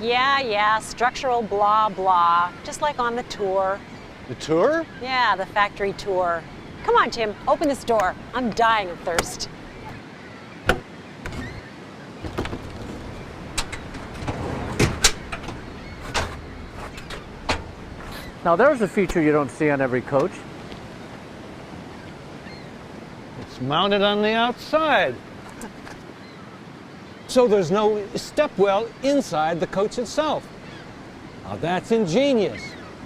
Yeah, structural blah blah, just like on the tour. The tour? Yeah, the factory tour. Come on, Tim, open this door. I'm dying of thirst. Now there's a feature you don't see on every coach. It's mounted on the outside. So there's no stepwell inside the coach itself. Now that's ingenious.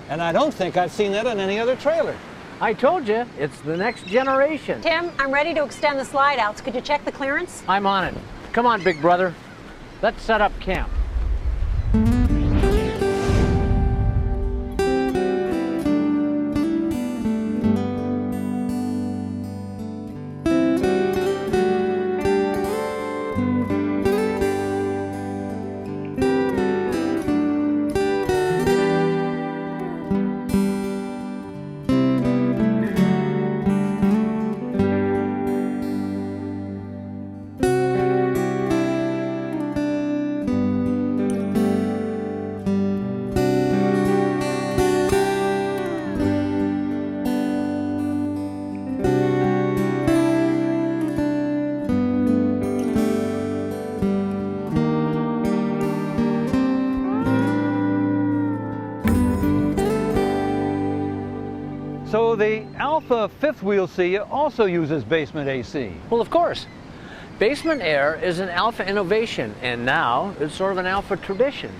And I don't think I've seen that on any other trailer. I told you, it's the next generation. Tim, I'm ready to extend the slide outs. Could you check the clearance? I'm on it. Come on, big brother. Let's set up camp. So the Alfa fifth wheel Sea also uses basement AC. Well, of course. Basement air is an Alfa innovation, and now it's sort of an Alfa tradition.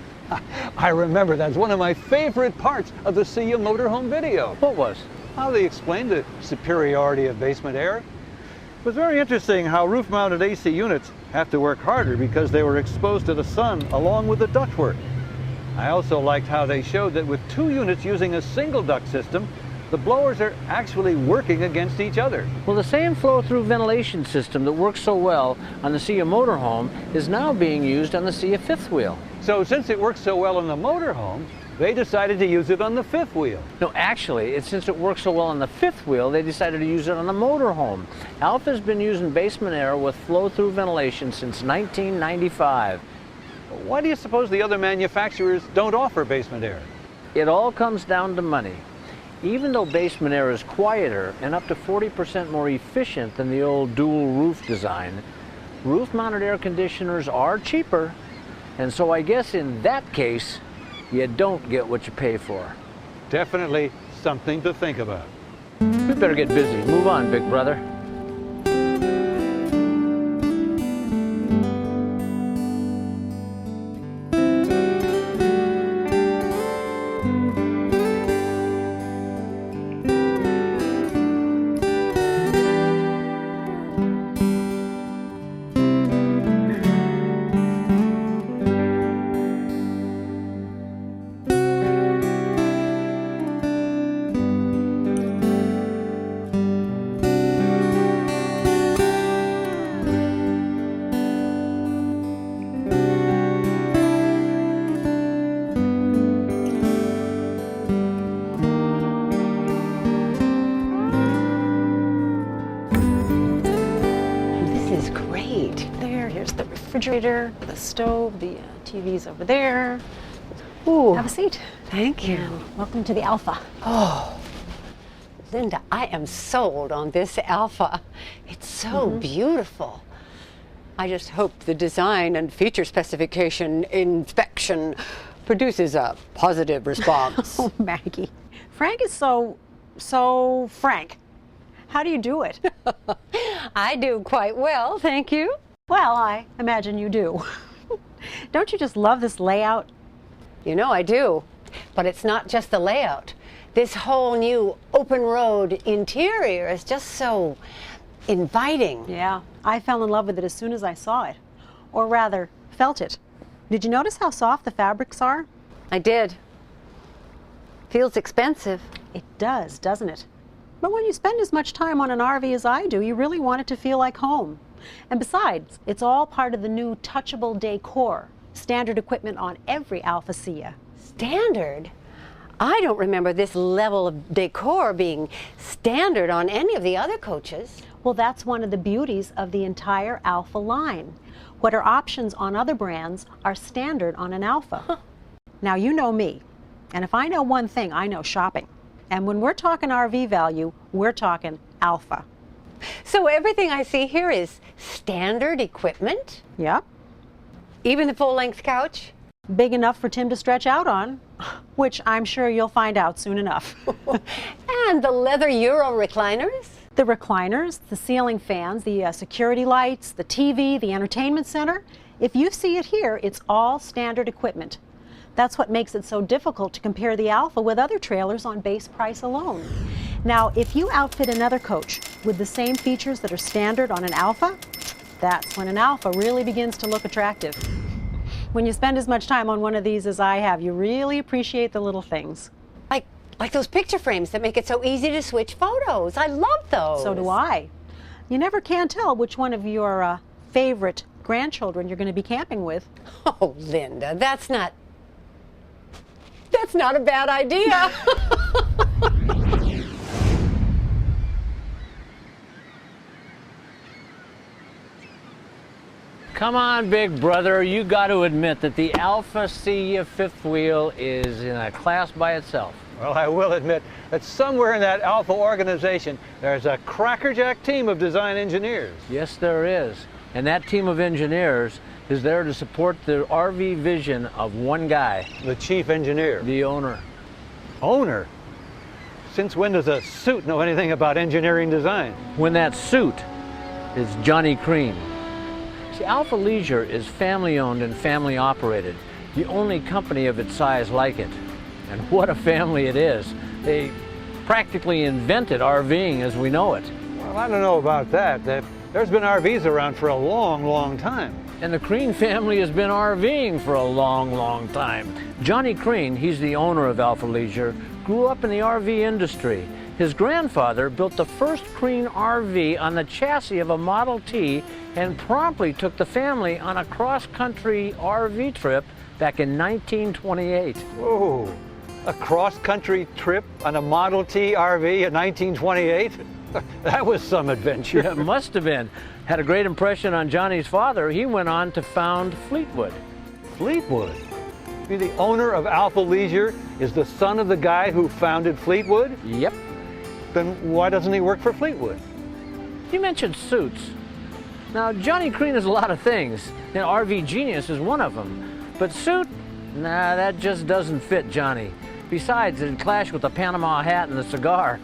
I remember that's one of my favorite parts of the Sea motorhome video. What was? How they explained the superiority of basement air. It was very interesting how roof-mounted AC units have to work harder because they were exposed to the sun along with the ductwork. I also liked how they showed that with two units using a single duct system, the blowers are actually working against each other. Well, the same flow-through ventilation system that works so well on the Sea motorhome is now being used on the Sea fifth wheel. So since it works so well on the motorhome, they decided to use it on the fifth wheel. No, actually, since it works so well on the fifth wheel, they decided to use it on the motorhome. Alfa's been using basement air with flow-through ventilation since 1995. Why do you suppose the other manufacturers don't offer basement air? It all comes down to money. Even though basement air is quieter and up to 40% more efficient than the old dual roof design, roof-mounted air conditioners are cheaper, and so I guess in that case, you don't get what you pay for. Definitely something to think about. We better get busy. Move on, big brother. Here's the refrigerator, the stove, the TV's over there. Ooh. Have a seat. Thank you. And welcome to the Alfa. Oh, Linda, I am sold on this Alfa. It's so beautiful. I just hope the design and feature specification inspection produces a positive response. Oh, Maggie. Frank is so frank. How do you do it? I do quite well, thank you. Well, I imagine you do. Don't you just love this layout? You know I do, but it's not just the layout. This whole new open road interior is just so inviting. Yeah, I fell in love with it as soon as I saw it. Or rather, felt it. Did you notice how soft the fabrics are? I did. Feels expensive. It does, doesn't it? But when you spend as much time on an RV as I do, you really want it to feel like home. And besides, it's all part of the new touchable decor, standard equipment on every Alfa Sia. Standard? I don't remember this level of decor being standard on any of the other coaches. Well, that's one of the beauties of the entire Alfa line. What are options on other brands are standard on an Alfa. Now, you know me, and if I know one thing, I know shopping. And when we're talking RV value, we're talking Alfa. So everything I see here is standard equipment? Yep. Even the full-length couch? Big enough for Tim to stretch out on, which I'm sure you'll find out soon enough. And the leather Euro recliners? The recliners, the ceiling fans, the security lights, the TV, the entertainment center. If you see it here, it's all standard equipment. That's what makes it so difficult to compare the Alfa with other trailers on base price alone. Now, if you outfit another coach with the same features that are standard on an Alfa, that's when an Alfa really begins to look attractive. When you spend as much time on one of these as I have, you really appreciate the little things. Like those picture frames that make it so easy to switch photos. I love those. So do I. You never can tell which one of your favorite grandchildren you're going to be camping with. Oh, Linda, that's not a bad idea. Come on, big brother, you got to admit that the Alfa Sea fifth wheel is in a class by itself. Well, I will admit that somewhere in that Alfa organization, there's a crackerjack team of design engineers. Yes, there is. And that team of engineers is there to support the RV vision of one guy. The chief engineer. The owner. Owner? Since when does a suit know anything about engineering design? When that suit is Johnny Crean. See, Alfa Leisure is family owned and family operated, the only company of its size like it. And what a family it is. They practically invented RVing as we know it. Well, I don't know about that. There's been RVs around for a long, long time. And the Crean family has been RVing for a long, long time. Johnny Crean, he's the owner of Alfa Leisure, grew up in the RV industry. His grandfather built the first Crean RV on the chassis of a Model T and promptly took the family on a cross-country RV trip back in 1928. Whoa, a cross-country trip on a Model T RV in 1928? That was some adventure. Yeah, it must have been. Had a great impression on Johnny's father. He went on to found Fleetwood. Fleetwood? You mean the owner of Alfa Leisure is the son of the guy who founded Fleetwood? Yep. Then why doesn't he work for Fleetwood? You mentioned suits. Now, Johnny Crean is a lot of things, and RV Genius is one of them. But suit, nah, that just doesn't fit Johnny. Besides, it'd clash with the Panama hat and the cigar.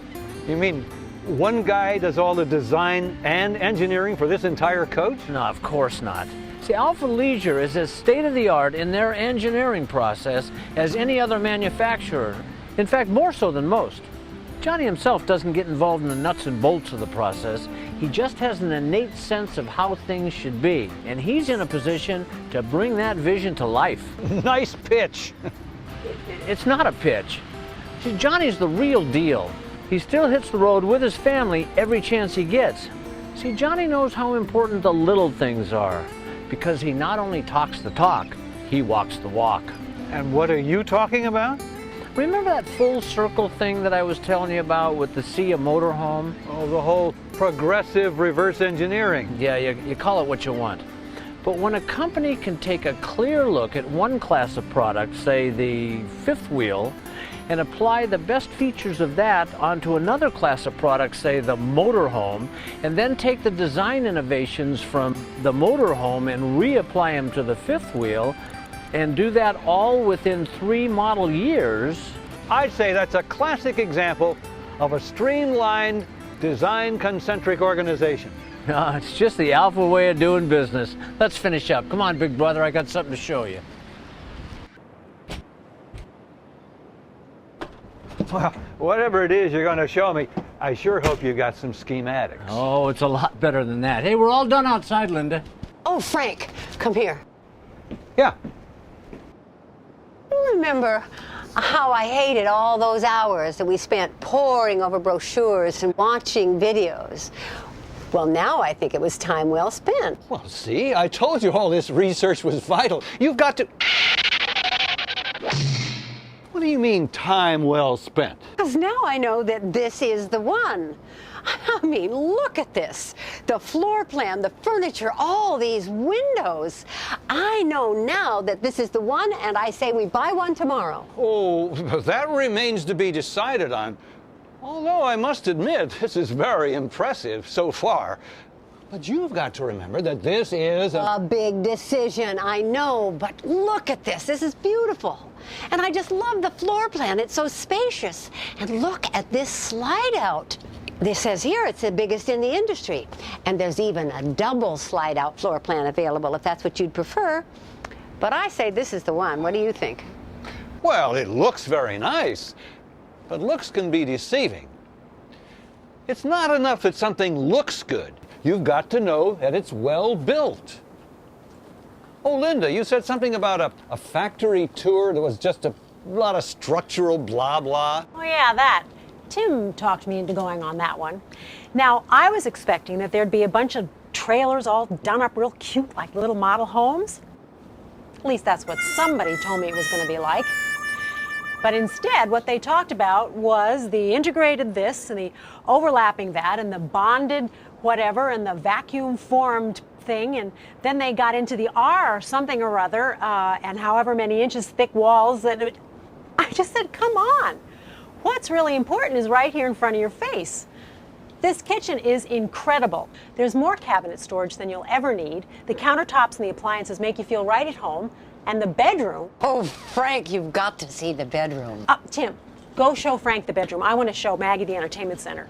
You mean one guy does all the design and engineering for this entire coach? No, of course not. See, Alfa Leisure is as state-of-the-art in their engineering process as any other manufacturer. In fact, more so than most. Johnny himself doesn't get involved in the nuts and bolts of the process. He just has an innate sense of how things should be, and he's in a position to bring that vision to life. Nice pitch. It's not a pitch. See, Johnny's the real deal. He still hits the road with his family every chance he gets. See, Johnny knows how important the little things are, because he not only talks the talk, he walks the walk. And what are you talking about? Remember that full circle thing that I was telling you about with the Sea motorhome? Oh, the whole progressive reverse engineering. Yeah, you call it what you want. But when a company can take a clear look at one class of products, say the fifth wheel, and apply the best features of that onto another class of products, say the motorhome, and then take the design innovations from the motorhome and reapply them to the fifth wheel, and do that all within 3 model years. I'd say that's a classic example of a streamlined, design-concentric organization. No, it's just the Alfa way of doing business. Let's finish up. Come on, big brother, I got something to show you. Well, whatever it is you're going to show me, I sure hope you got some schematics. Oh, it's a lot better than that. Hey, we're all done outside, Linda. Oh, Frank, come here. Yeah. You remember how I hated all those hours that we spent poring over brochures and watching videos? Well, now I think it was time well spent. Well, see, I told you all this research was vital. You've got to... What do you mean, time well spent? Because now I know that this is the one. I mean, look at this. the floor plan, the furniture, all these windows. I know now that this is the one, and I say we buy one tomorrow. Oh, that remains to be decided on. Although I must admit, this is very impressive so far. But you've got to remember that this is A big decision, I know, but look at this. This is beautiful. And I just love the floor plan. It's so spacious. And look at this slide out. This says here it's the biggest in the industry. And there's even a double slide out floor plan available if that's what you'd prefer. But I say this is the one. What do you think? Well, it looks very nice, but looks can be deceiving. It's not enough that something looks good. You've got to know that it's well built. Oh, Linda, you said something about a factory tour that was just a lot of structural blah blah. Oh yeah, that. Tim talked me into going on that one. Now, I was expecting that there'd be a bunch of trailers all done up real cute like little model homes. At least that's what somebody told me it was going to be like. But instead, what they talked about was the integrated this and the overlapping that and the bonded whatever and the vacuum formed thing. And then they got into the R something or other and however many inches thick walls. I just said, come on. What's really important is right here in front of your face. This kitchen is incredible. There's more cabinet storage than you'll ever need. The countertops and the appliances make you feel right at home. And the bedroom. Oh, Frank, you've got to see the bedroom. Tim, go show Frank the bedroom. I want to show Maggie the entertainment center.